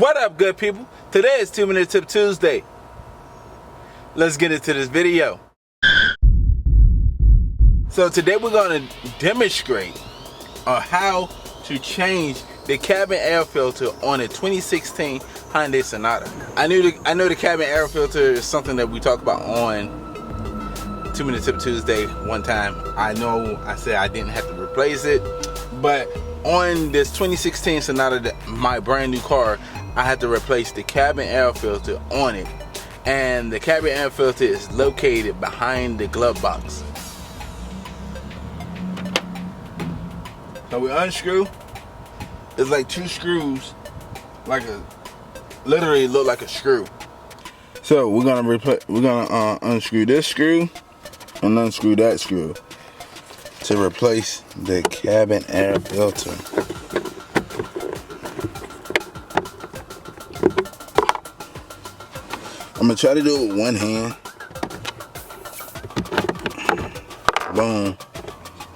What up, good people? Today is 2-Minute Tip Tuesday. Let's get into this video. So today we're going to demonstrate on how to change the cabin air filter on a 2016 Hyundai Sonata. I know the cabin air filter is something that we talked about on 2-Minute Tip Tuesday one time. I know I said I didn't have to replace it, but on this 2016 Sonata, my brand new car, I had to replace the cabin air filter on it. And the cabin air filter is located behind the glove box. So we unscrew. It's like two screws, literally look like a screw. So we're gonna unscrew this screw and unscrew that screw to replace the cabin air filter. I'm gonna try to do it with one hand. Boom.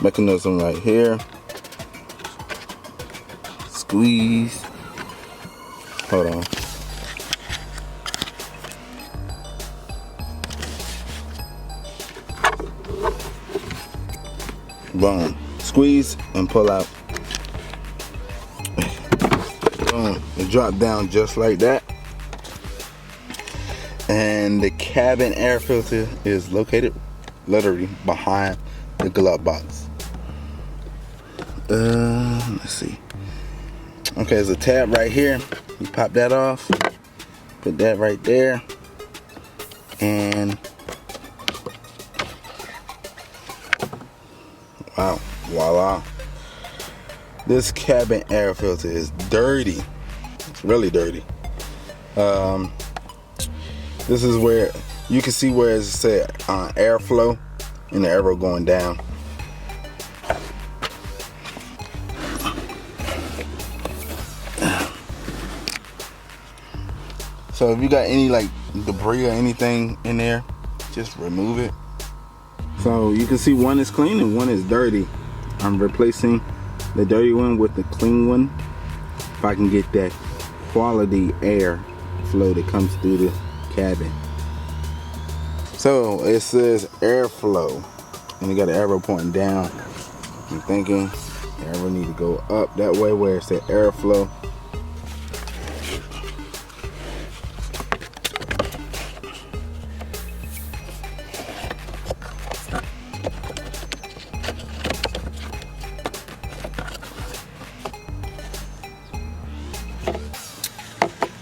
Mechanism right here. Squeeze. Hold on. Boom. Squeeze and pull out. Boom. It dropped down just like that. And the cabin air filter is located literally behind the glove box. Let's see. Okay, there's a tab right here. You pop that off. Put that right there. And wow, voila. This cabin air filter is dirty. It's really dirty. This is where you can see where it said airflow and the arrow going down. So if you got any like debris or anything in there, just remove it. So you can see one is clean and one is dirty. I'm replacing the dirty one with the clean one if I can get that quality air flow that comes through the cabin. So it says airflow and it got an arrow pointing down. I'm thinking the arrow need to go up that way where it says airflow.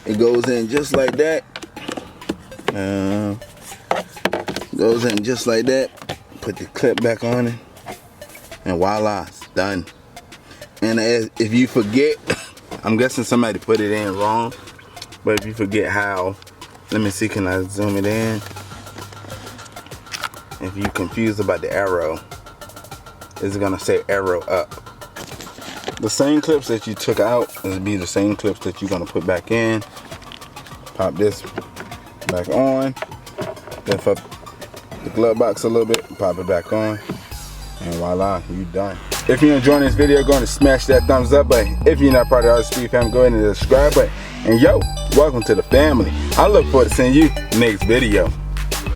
It goes in just like that. Goes in just like that. Put the clip back on it, and voila, it's done. And if you forget, I'm guessing somebody put it in wrong, but if you forget how, let me see, can I zoom it in? If you're confused about the arrow, it's gonna say arrow up. The same clips that you took out will be the same clips that you're gonna put back in. Pop this back on, lift up the glove box a little bit, pop it back on, and voila, you done. If you're enjoying this video, go ahead and smash that thumbs up button. If you're not part of the ArtOfSpeedd family, go ahead and subscribe button. And yo, welcome to the family. I look forward to seeing you next video.